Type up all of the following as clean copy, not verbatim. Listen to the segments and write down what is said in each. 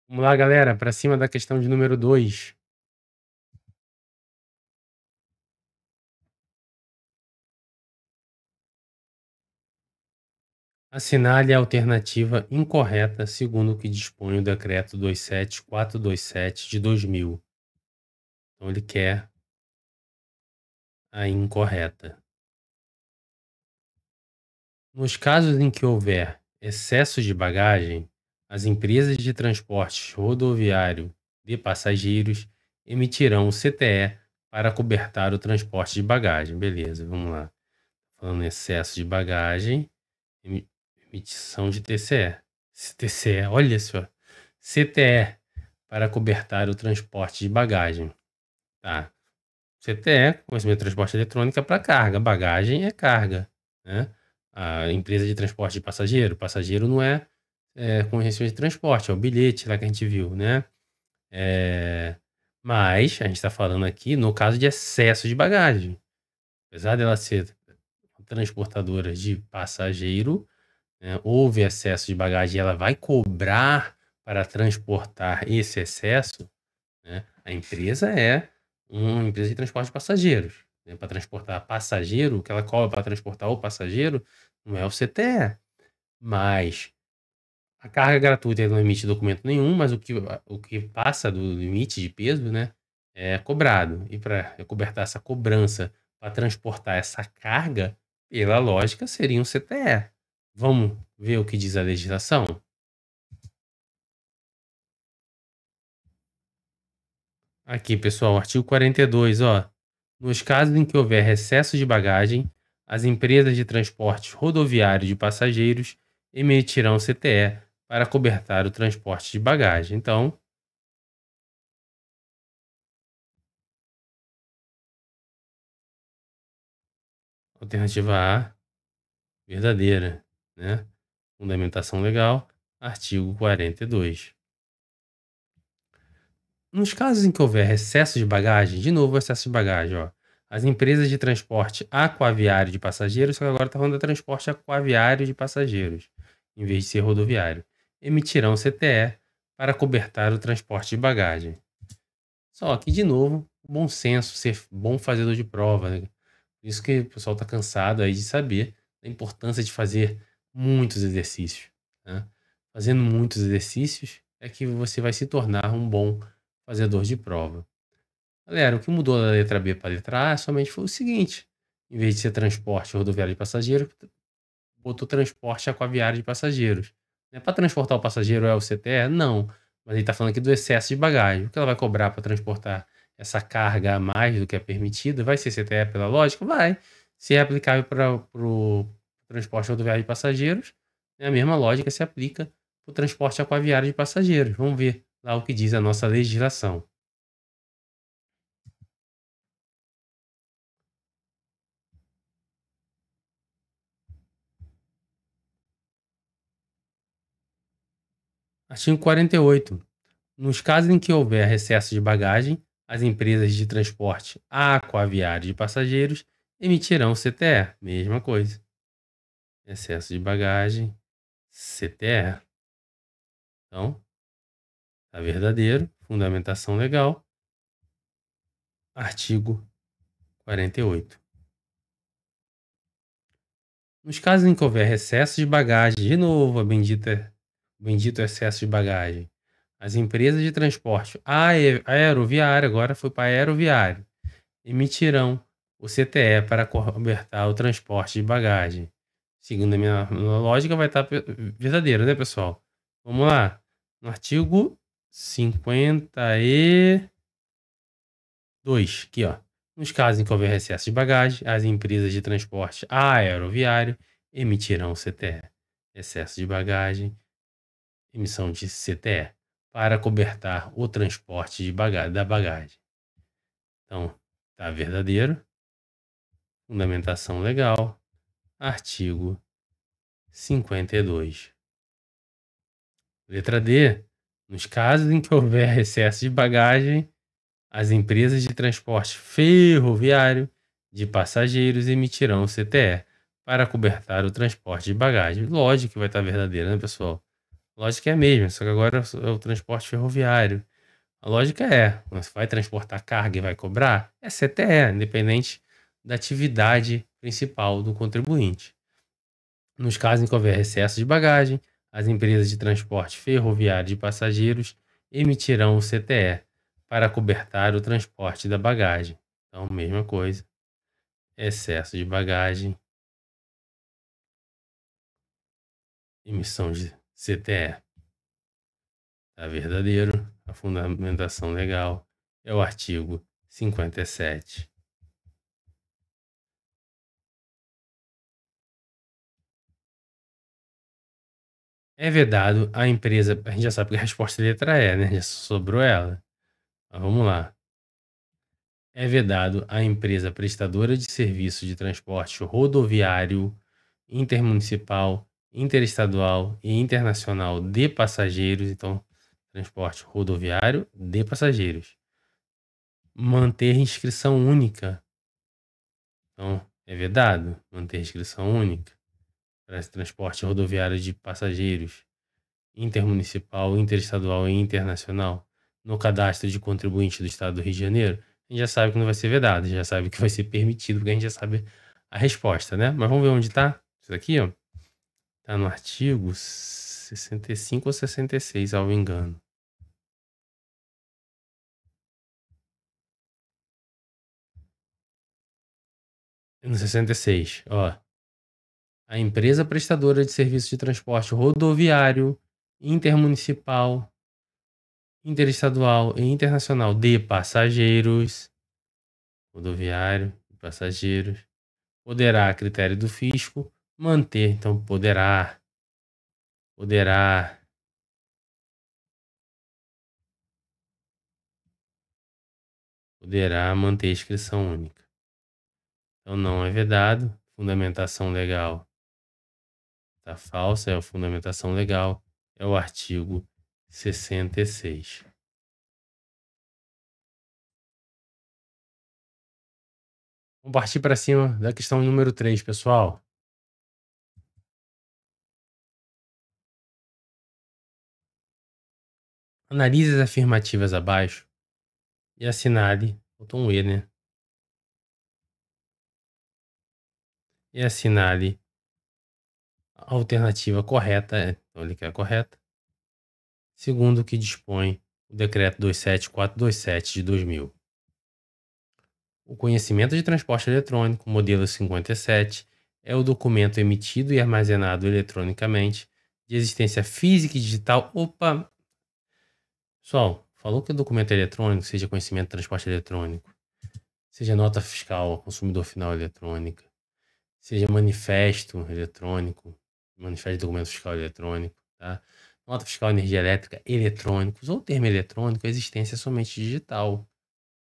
Vamos lá, galera, para cima da questão de número 2. Assinale a alternativa incorreta segundo o que dispõe o decreto 27427 de 2000. Então ele quer a incorreta. Nos casos em que houver excesso de bagagem, as empresas de transporte rodoviário de passageiros emitirão o CTE para cobertar o transporte de bagagem. Beleza, vamos lá. Falando em excesso de bagagem, emissão de TCE. TCE, olha só. CTE para cobertar o transporte de bagagem. Tá. CTE, conhecimento de transporte eletrônico, é para carga. Bagagem é carga, né? A empresa de transporte de passageiro. Passageiro não é, conhecimento de transporte, é o bilhete lá que a gente viu, né? Mas a gente está falando aqui no caso de excesso de bagagem. Apesar dela ser transportadora de passageiro, né, houve excesso de bagagem e ela vai cobrar para transportar esse excesso, né, a empresa é uma empresa de transporte de passageiros. Né, para transportar passageiro, o que ela cobra para transportar o passageiro não é o CTE, mas a carga gratuita ele não emite documento nenhum, mas o que passa do limite de peso, né, é cobrado. E para cobertar essa cobrança para transportar essa carga, pela lógica, seria um CTE. Vamos ver o que diz a legislação? Aqui, pessoal, artigo 42, ó. Nos casos em que houver excesso de bagagem, as empresas de transporte rodoviário de passageiros emitirão CTE para cobertar o transporte de bagagem. Então, alternativa A, verdadeira, né? Fundamentação legal, artigo 42. Nos casos em que houver excesso de bagagem, de novo excesso de bagagem, ó, as empresas de transporte aquaviário de passageiros, só que agora está falando de transporte aquaviário de passageiros, em vez de ser rodoviário, emitirão CTE para cobertar o transporte de bagagem. Só que, de novo, bom senso, ser bom fazedor de prova, né? Por isso que o pessoal está cansado aí de saber a importância de fazer muitos exercícios, né? Fazendo muitos exercícios é que você vai se tornar um bom fazedor de prova. Galera, o que mudou da letra B para a letra A somente foi o seguinte: em vez de ser transporte rodoviário de passageiros, botou transporte aquaviário de passageiros. Para transportar o passageiro é o CTE? Não. Mas ele está falando aqui do excesso de bagagem. O que ela vai cobrar para transportar essa carga a mais do que é permitida? Vai ser CTE pela lógica? Vai. Se é aplicável para o transporte rodoviário de passageiros, a mesma lógica se aplica para o transporte aquaviário de passageiros. Vamos ver lá o que diz a nossa legislação. Artigo 48. Nos casos em que houver excesso de bagagem, as empresas de transporte aquaviário de passageiros emitirão CTE. Mesma coisa. Excesso de bagagem, CTE. Então, tá verdadeiro. Fundamentação legal. Artigo 48. Nos casos em que houver excesso de bagagem, de novo, o bendito excesso de bagagem, as empresas de transporte aeroviário, agora foi para aeroviário, emitirão o CTE para cobertar o transporte de bagagem. Segundo a minha lógica, vai estar verdadeiro, né, pessoal? Vamos lá. No artigo 52, aqui, ó. Nos casos em que houver excesso de bagagem, as empresas de transporte aeroviário emitirão CTE. Excesso de bagagem, emissão de CTE para cobertar o transporte de da bagagem. Então, tá verdadeiro. Fundamentação legal. Artigo 52. Letra D. Nos casos em que houver excesso de bagagem, as empresas de transporte ferroviário de passageiros emitirão CTE para cobertar o transporte de bagagem. Lógico que vai estar verdadeiro, né, pessoal? A lógica é a mesma, só que agora é o transporte ferroviário. A lógica é, você vai transportar carga e vai cobrar, é CTE, independente da atividade principal do contribuinte. Nos casos em que houver excesso de bagagem, as empresas de transporte ferroviário de passageiros emitirão o CTE para cobertar o transporte da bagagem. Então, mesma coisa, excesso de bagagem, emissão de CTE. Tá verdadeiro, a fundamentação legal é o artigo 57. É vedado a empresa, a gente já sabe que a resposta é letra E, né? Já sobrou ela. Mas vamos lá. É vedado à empresa prestadora de serviço de transporte rodoviário, intermunicipal, interestadual e internacional de passageiros, então, transporte rodoviário de passageiros, manter inscrição única. Então, é vedado manter inscrição única para esse transporte rodoviário de passageiros, intermunicipal, interestadual e internacional, no cadastro de contribuinte do Estado do Rio de Janeiro. A gente já sabe que não vai ser vedado, a gente já sabe que vai ser permitido, porque a gente já sabe a resposta, né? Mas vamos ver onde está. Isso aqui, ó, tá no artigo 65 ou 66, ao engano. No 66, ó. A empresa prestadora de serviço de transporte rodoviário, intermunicipal, interestadual e internacional de passageiros, rodoviário de passageiros, poderá, a critério do fisco, manter, então poderá manter inscrição única. Então não é vedado, fundamentação legal está falsa, é a fundamentação legal, é o artigo 66. Vamos partir para cima da questão número 3, pessoal. Analise as afirmativas abaixo e assinale, botou um E, né? E assinale a alternativa correta, então ele quer a correta, segundo o que dispõe o decreto 27427 de 2000. O conhecimento de transporte eletrônico, modelo 57, é o documento emitido e armazenado eletronicamente de existência física e digital. Opa! Pessoal, falou que o documento eletrônico seja conhecimento de transporte eletrônico, seja nota fiscal ao consumidor final eletrônica, seja manifesto eletrônico, manifesto de documento fiscal eletrônico, tá? Nota fiscal energia elétrica eletrônicos, ou termo eletrônico, a existência é somente digital.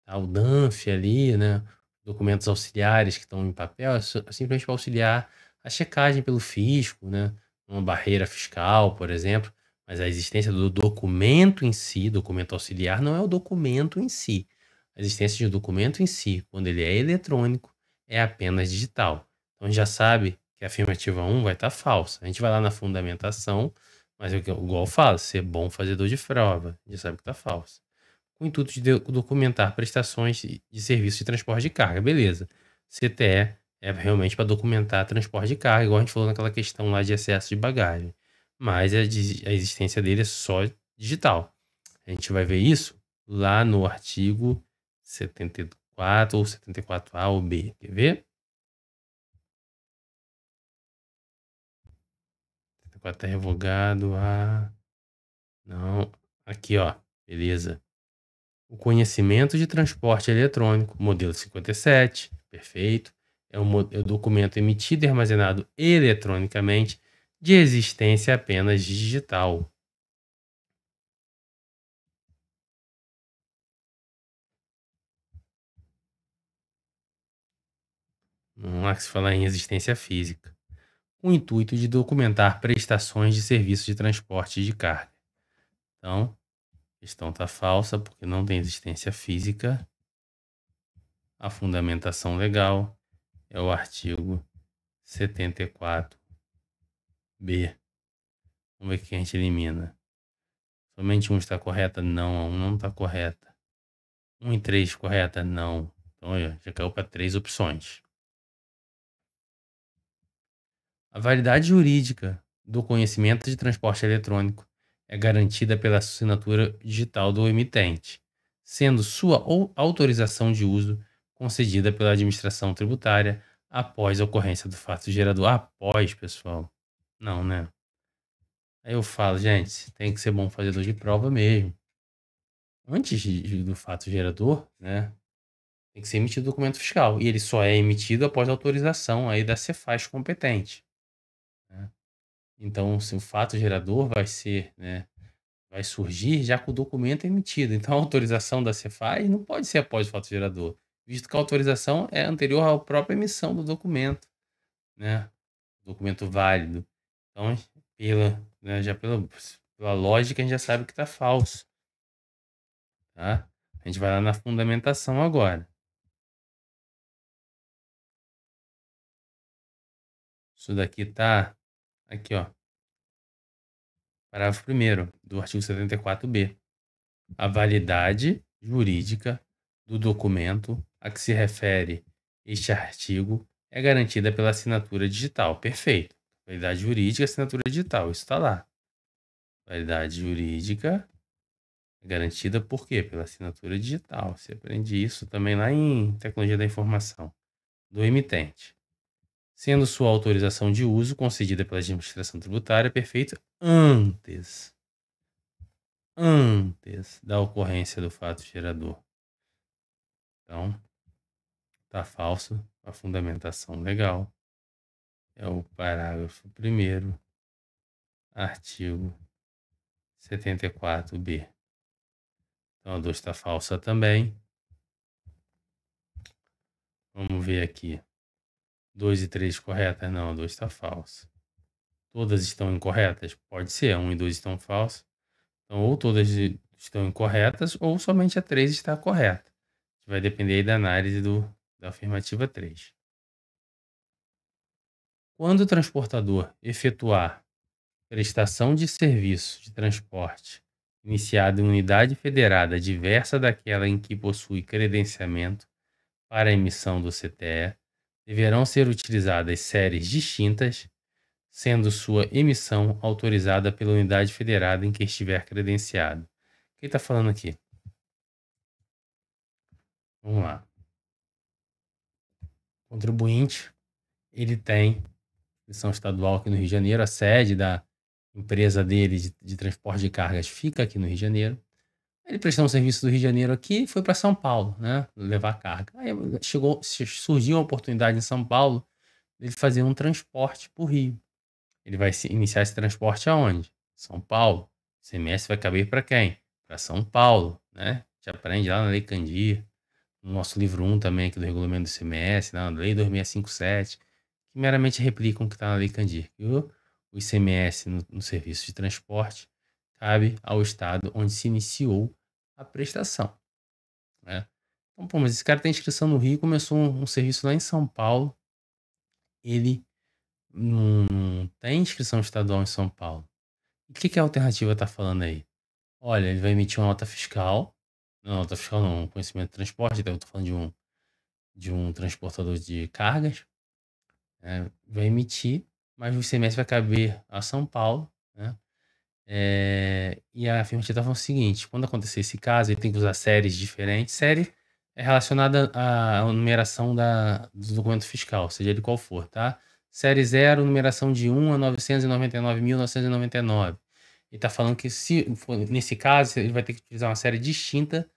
Tá? O DANF ali, né? Documentos auxiliares que estão em papel, é simplesmente para auxiliar a checagem pelo fisco, né? Uma barreira fiscal, por exemplo. Mas a existência do documento em si, documento auxiliar, não é o documento em si. A existência de um documento em si, quando ele é eletrônico, é apenas digital. Então a gente já sabe que a afirmativa 1 vai estar falsa. A gente vai lá na fundamentação, mas igual eu falo, ser bom fazedor de prova, a gente já sabe que está falsa. Com o intuito de documentar prestações de serviço de transporte de carga, beleza. CTE é realmente para documentar transporte de carga, igual a gente falou naquela questão lá de excesso de bagagem. Mas a existência dele é só digital. A gente vai ver isso lá no artigo 74 ou 74A ou B. Quer ver? 74 está revogado. Não. Aqui, ó. Beleza. O conhecimento de transporte eletrônico, modelo 57, perfeito. É o documento emitido e armazenado eletronicamente, de existência apenas digital. Não há que se falar em existência física. Com o intuito de documentar prestações de serviços de transporte de carga. Então, a questão está falsa porque não tem existência física. A fundamentação legal é o artigo 74B, Vamos ver o que a gente elimina. Somente 1 está correta? Não, a 1 não está correta. 1 e 3 correta? Não. Então, olha, já caiu para 3 opções. A validade jurídica do conhecimento de transporte eletrônico é garantida pela assinatura digital do emitente, sendo sua autorização de uso concedida pela administração tributária após a ocorrência do fato gerador. Após, pessoal. Não, né? Aí eu falo, gente, tem que ser bom fazedor de prova mesmo. Antes do fato gerador, né? Tem que ser emitido documento fiscal. E ele só é emitido após autorização aí da Cefaz competente, né? Então, se o fato gerador vai ser, né, vai surgir já com o documento emitido. Então, a autorização da Cefaz não pode ser após o fato gerador, visto que a autorização é anterior à própria emissão do documento, né? Documento válido. Então, já pela lógica, a gente já sabe que está falso, tá? A gente vai lá na fundamentação agora. Isso daqui tá aqui, ó. Parágrafo 1º do artigo 74b. A validade jurídica do documento a que se refere este artigo é garantida pela assinatura digital. Perfeito. Validade jurídica, assinatura digital. Isso está lá. Validade jurídica é garantida por quê? Pela assinatura digital. Você aprende isso também lá em Tecnologia da Informação, do emitente. Sendo sua autorização de uso concedida pela administração tributária, perfeito, antes da ocorrência do fato gerador. Então, tá falso a fundamentação legal. É o parágrafo 1º, artigo 74b. Então, a 2 está falsa também. Vamos ver aqui. 2 e 3 corretas? Não, a 2 está falsa. Todas estão incorretas? Pode ser, a 1 e 2 estão falsas. Então, ou todas estão incorretas, ou somente a 3 está correta. Vai depender aí da análise da afirmativa 3. Quando o transportador efetuar prestação de serviço de transporte iniciado em unidade federada diversa daquela em que possui credenciamento para a emissão do CTE, deverão ser utilizadas séries distintas, sendo sua emissão autorizada pela unidade federada em que estiver credenciado. Quem está falando aqui? Vamos lá. O contribuinte, ele tem missão estadual aqui no Rio de Janeiro, a sede da empresa dele de transporte de cargas fica aqui no Rio de Janeiro. Ele prestou um serviço do Rio de Janeiro aqui e foi para São Paulo, né? Levar carga. Aí surgiu uma oportunidade em São Paulo dele fazer um transporte para o Rio. Ele vai iniciar esse transporte aonde? São Paulo. O CMS vai caber para quem? Para São Paulo, né? A gente aprende lá na Lei Candir, no nosso livro 1 também, aqui do regulamento do CMS, na Lei 2657, que meramente replicam o que está na Lei Candir. O ICMS no serviço de transporte cabe ao estado onde se iniciou a prestação, né? Então, pô, mas esse cara tem inscrição no Rio, começou um serviço lá em São Paulo, ele não tem inscrição estadual em São Paulo. O que a alternativa está falando aí? Olha, ele vai emitir uma nota fiscal, não, nota fiscal não, conhecimento de transporte, então eu estou falando de um transportador de cargas, né? Vai emitir, mas o ICMS vai caber a São Paulo, né? E a afirmativa está falando o seguinte: quando acontecer esse caso, ele tem que usar séries diferentes. Série é relacionada à numeração do documento fiscal, seja ele qual for, tá? Série 0, numeração de 1 a 999.999. Ele está falando que, se for nesse caso, ele vai ter que utilizar uma série distinta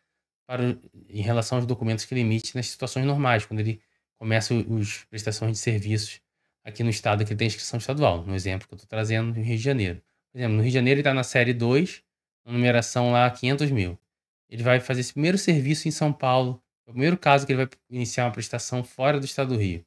em relação aos documentos que ele emite nas situações normais, quando ele começa as prestações de serviços aqui no estado que ele tem inscrição estadual, no exemplo que eu estou trazendo no Rio de Janeiro. Por exemplo, no Rio de Janeiro ele está na série 2, numeração lá 500 mil. Ele vai fazer esse primeiro serviço em São Paulo, é o primeiro caso que ele vai iniciar uma prestação fora do estado do Rio.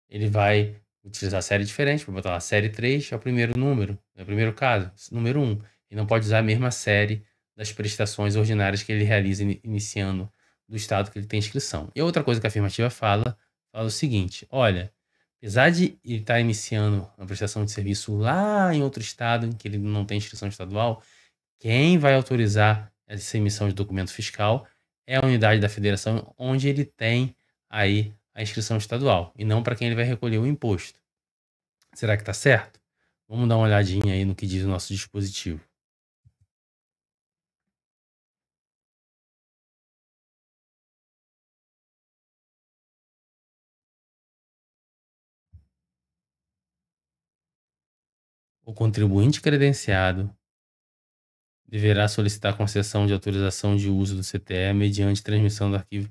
Ele vai utilizar a série diferente, vai botar lá série 3, é o primeiro número, é o primeiro caso, número 1. Ele não pode usar a mesma série das prestações ordinárias que ele realiza iniciando do estado que ele tem inscrição. E outra coisa que a afirmativa fala o seguinte: olha, Apesar de ele estar iniciando a prestação de serviço lá em outro estado, em que ele não tem inscrição estadual, quem vai autorizar essa emissão de documento fiscal é a unidade da federação onde ele tem aí a inscrição estadual, e não para quem ele vai recolher o imposto. Será que está certo? Vamos dar uma olhadinha aí no que diz o nosso dispositivo. O contribuinte credenciado deverá solicitar concessão de autorização de uso do CTE mediante transmissão do arquivo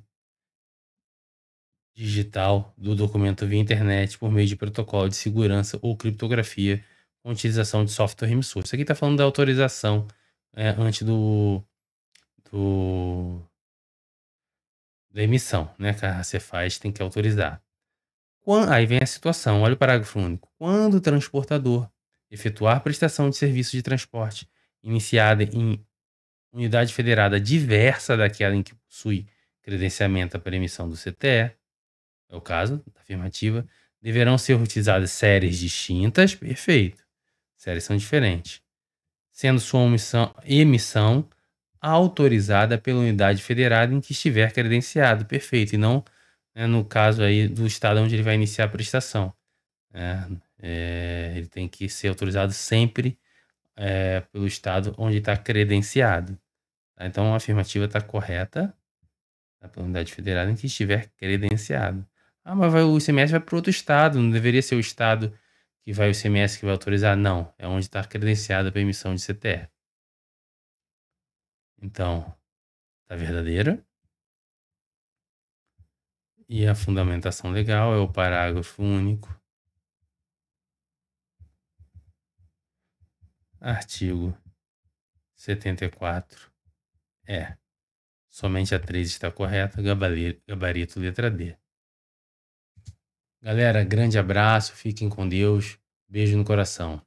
digital do documento via internet por meio de protocolo de segurança ou criptografia com utilização de software emissor. Isso aqui está falando da autorização antes do, da emissão, né? Que a Cefaz tem que autorizar. Aí vem a situação, olha o parágrafo único. Quando o transportador efetuar prestação de serviço de transporte iniciada em unidade federada diversa daquela em que possui credenciamento para emissão do CTE, é o caso da afirmativa, deverão ser utilizadas séries distintas, perfeito, séries são diferentes, sendo sua emissão autorizada pela unidade federada em que estiver credenciado, perfeito, e não, né, no caso aí do estado onde ele vai iniciar a prestação. Ele tem que ser autorizado sempre pelo estado onde está credenciado. Tá? Então a afirmativa está correta, tá? Pela unidade federada em que estiver credenciado. Mas o ICMS vai para outro estado, não deveria ser o estado que vai o ICMS que vai autorizar? Não, é onde está credenciado para emissão de CTE. Então, está verdadeira. E a fundamentação legal é o parágrafo único. Artigo 74. Somente a 3 está correta, gabarito letra D. Galera, grande abraço, fiquem com Deus, beijo no coração.